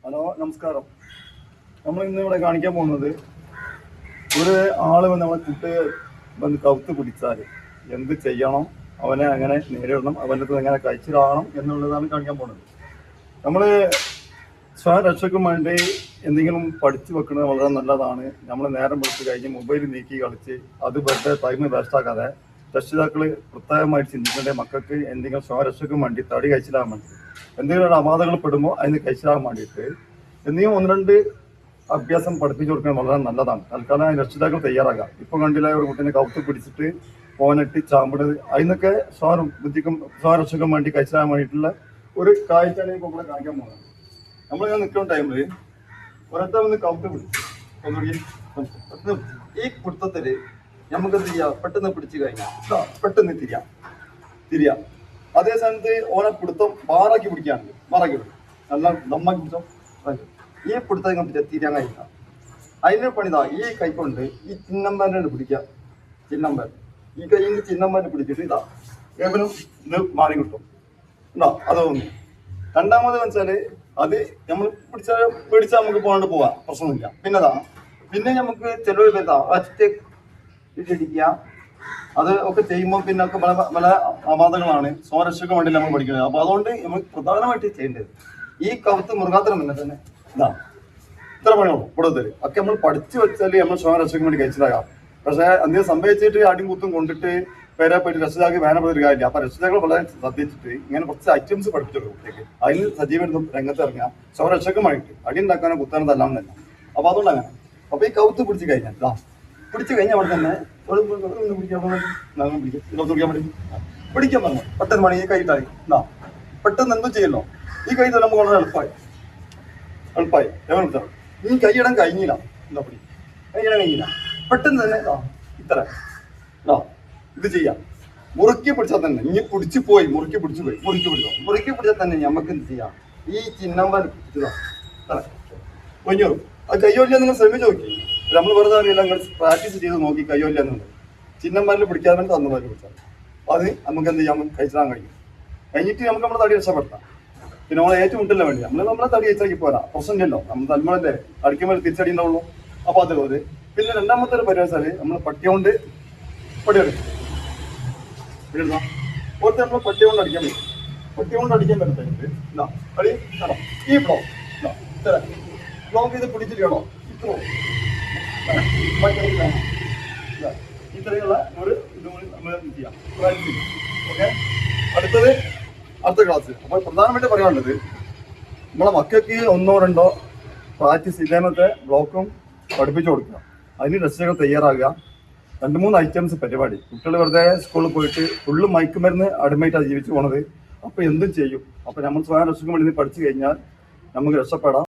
Hello, നമസ്കാരം. നമ്മൾ ഇന്ന് ഇവിടെ കാണിക്കാൻ പോകുന്നത് ഒരു ആള് നമ്മളെ കുട്ടി വന്ന് കവുത്ത് പിടിച്ചാൽ എന്ത് ചെയ്യണം, അവനെ എങ്ങനെ നേരിടണം, അവൻ്റെ അടുത്ത് എങ്ങനെ കഴിച്ചിലാവണം എന്നുള്ളതാണ് കാണിക്കാൻ പോകുന്നത്. നമ്മൾ സ്വരക്ഷയ്ക്കും വേണ്ടി എന്തെങ്കിലും പഠിച്ചു വെക്കുന്നത് വളരെ നല്ലതാണ്. നമ്മൾ നേരം വിളിച്ച് കഴിഞ്ഞ് മൊബൈൽ നീക്കി കളിച്ച് അത് വെറുതെ ടൈം വേസ്റ്റാക്കാതെ രക്ഷിതാക്കൾ പ്രത്യേകമായിട്ട് ചിന്തിക്കേണ്ട മക്കൾക്ക് എന്തെങ്കിലും സ്വരക്ഷയ്ക്കും വേണ്ടി തടി കഴിച്ചിലാകാൻ വേണ്ടി എന്തെങ്കിലും ഒരു അപാധകൾ പെടുമ്പോൾ അതിന് കഴിച്ചിലാകാൻ വേണ്ടിയിട്ട് എന്തെങ്കിലും ഒന്ന് രണ്ട് അഭ്യാസം പഠിപ്പിച്ചു കൊടുക്കാൻ വളരെ നല്ലതാണ്. തൽക്കാലം രക്ഷിതാക്കൾ തയ്യാറാക്കാം. ഇപ്പൊ കണ്ടില്ല, ഒരു കുട്ടീനെ കവുത്ത് പിടിച്ചിട്ട് പോനിട്ട് ചാമ്പിടത്, അതിനൊക്കെ ബുദ്ധിക്കും സ്വരക്ഷയ്ക്കും വേണ്ടി കഴിച്ചിലാകാൻ വേണ്ടിയിട്ടുള്ള ഒരു കാഴ്ചയാണ് ഇപ്പോൾ ഇവിടെ കാണിക്കാൻ പോകുന്നത്. നമ്മളിങ്ങനെ നിൽക്കുന്ന ടൈമിൽ ഒരൊറ്റ വന്ന് കവുത്ത് പിടിച്ചു ഈ പിടുത്തത്തില് നമുക്ക് എന്ത് ചെയ്യാം, പെട്ടെന്ന് പിടിച്ചു കഴിഞ്ഞാൽ പെട്ടെന്ന് തിരിയാം. അതേ സ്ഥാനത്ത് ഓനെ പിടുത്തം മാറാക്കി പിടിക്കാനുണ്ട്, മാറാക്കി പിടിക്കും, നല്ല നമ്മാക്കി പിടിച്ചോ. ഈ പിടുത്തം കണ്ടിട്ട് തിരിയാൻ കഴിയില്ല. അതിന് പണിതാ ഈ കൈ കൊണ്ട് ഈ ചിന്നമ്പേനെ പിടിക്കാം. ചിന്നമ്പൻ ഈ കൈയിന് ചിന്നമ്പേനെ പിടിച്ചിട്ട് ഇതാ ഏവനും ഇത് മാറി കിട്ടും. ഉണ്ടോ? അതൊന്ന്. രണ്ടാമത് വെച്ചാല് അത് നമ്മൾ പിടിച്ചാൽ നമുക്ക് പോകാണ്ട് പോവാം, പ്രശ്നമൊന്നുമില്ല. പിന്നെ നമുക്ക് ചിലവ് വരുത്താ ഒറ്റ ഇടിക്കുക. അത് ഒക്കെ ചെയ്യുമ്പോൾ പിന്നെ ഒക്കെ പല അപാധകളാണ്. സ്വരക്ഷയ്ക്ക് വേണ്ടി നമ്മൾ പഠിക്കുന്നത്. അപ്പൊ അതുകൊണ്ട് നമ്മൾ പ്രധാനമായിട്ട് ചെയ്യേണ്ടത് ഈ കവുത്ത് മുറുകാത്തരം തന്നെ ഇത്ര പണിയുള്ളൂ കൂടുതൽ ഒക്കെ നമ്മൾ പഠിച്ചു വെച്ചാൽ നമ്മൾ സ്വരക്ഷയ്ക്ക് വേണ്ടി കഴിച്ചിലാകാം. പക്ഷെ എന്തെങ്കിലും സംഭവിച്ചിട്ട് അടിയും കുത്തും കൊണ്ടിട്ട് പേരെ പോയിട്ട് രക്ഷിതാക്കി വേനപ്പെടുന്ന കാര്യമില്ല. അപ്പൊ രക്ഷിതാക്കൾ വളരെ ശ്രദ്ധിച്ചിട്ട് ഇങ്ങനെ കുറച്ച് ഐറ്റംസ് പഠിപ്പിച്ചു കുട്ടിക്ക് അതിന് സജീവനം രംഗത്ത് ഇറങ്ങുക. സ്വരക്ഷയ്ക്ക് വേണ്ടിയിട്ട് അടി ഉണ്ടാക്കാനോ കുത്താനോ തല്ലാൻ തന്നെ. അപ്പൊ അതുകൊണ്ട് അങ്ങനെ അപ്പൊ ഈ കവുത്ത് പിടിച്ച് കഴിഞ്ഞാൽ പിടിച്ചു കഴിഞ്ഞാൽ അവിടെ തന്നെ പിടിക്കാൻ പറഞ്ഞു പെട്ടെന്ന് പണി ഈ കൈട്ടായി പെട്ടെന്ന് എന്തും ചെയ്യല്ലോ. ഈ കൈ തന്നെ നമുക്ക് വളരെ എളുപ്പമായി എവിടെ ഈ കൈയിടാൻ കഴിഞ്ഞില്ല. എന്താ പിടി കൈയിടാൻ കഴിഞ്ഞില്ല. പെട്ടെന്ന് തന്നെ ഇത്ര ഇത് ചെയ്യാം. മുറുക്കി പിടിച്ചാൽ തന്നെ ഇനി മുറുക്കി പിടിച്ചാൽ തന്നെ നമുക്ക് എന്ത് ചെയ്യാം, ഈ ചിഹ്നം കൊഞ്ഞോറും അത് കയ്യോല്ല. നിങ്ങൾ ശ്രമിച്ചു നോക്കി, നമ്മൾ വെറുതെ അറിയില്ല, നിങ്ങൾ പ്രാക്ടീസ് ചെയ്ത് നോക്കി കയ്യോല്ല എന്നുള്ളത്. ചിഹ്നന്മാരിൽ പിടിക്കാൻ വേണ്ടി തന്നുമാരിൽ പിടിച്ചാൽ അത് നമുക്ക് എന്ത് ചെയ്യാൻ കഴിച്ചിടാൻ കഴിയും. കഴിഞ്ഞിട്ട് നമുക്ക് നമ്മുടെ തടി രക്ഷപ്പെടുത്താം. പിന്നെ നമ്മളെ ഏറ്റവും മുട്ടല്ല വേണ്ടി നമ്മളെ തടി കഴിച്ചാക്കി പോരാ, പ്രശ്നമില്ലല്ലോ. നമ്മൾ തന്മളല്ലേ അടിക്കുമ്പോൾ തിരിച്ചടി ഉണ്ടാവുള്ളൂ. അപ്പൊ അതിലൊരു പിന്നെ രണ്ടാമത്തെ ഒരു പരിപാടി നമ്മൾ പട്ടിയോണ്ട് പടിയെടുക്കും. ഓർത്ത് നമ്മൾ പട്ടിയോണ്ട് അടിക്കാൻ പറ്റും. പട്ടിയോണ്ട് അടിക്കാൻ പറ്റത്തിട്ട് കളി ഈ ബ്ലോക്ക് ചെയ്ത് പിടിച്ചിരിക്കണോ ഇത്രയുള്ള ഒരു ഇതുകൂടി നമ്മൾ ചെയ്യാം. ഓക്കെ, അടുത്ത ക്ലാസ്. അപ്പോൾ പ്രധാനമായിട്ട് പറയാനുള്ളത് നമ്മളെ മക്കൾക്ക് 1 or 2 പ്രാക്ടീസ് ഇതേമത്തെ ബ്ലോക്കും പഠിപ്പിച്ചു കൊടുക്കുക. അതിന് രക്ഷിതാക്കൾ തയ്യാറാകുക. 2-3 ഐറ്റംസ് പരിപാടി. കുട്ടികൾ വെറുതെ സ്കൂളിൽ പോയിട്ട് ഫുള്ള് മയക്കുമരുന്ന് അടിമയായിട്ടാണ് ജീവിച്ചു പോണത്. അപ്പോൾ എന്തും ചെയ്യും. അപ്പോൾ നമ്മൾ സ്വയം രക്ഷിക്കാൻ വേണ്ടി പഠിച്ചു കഴിഞ്ഞാൽ നമുക്ക് രക്ഷപ്പെടാം.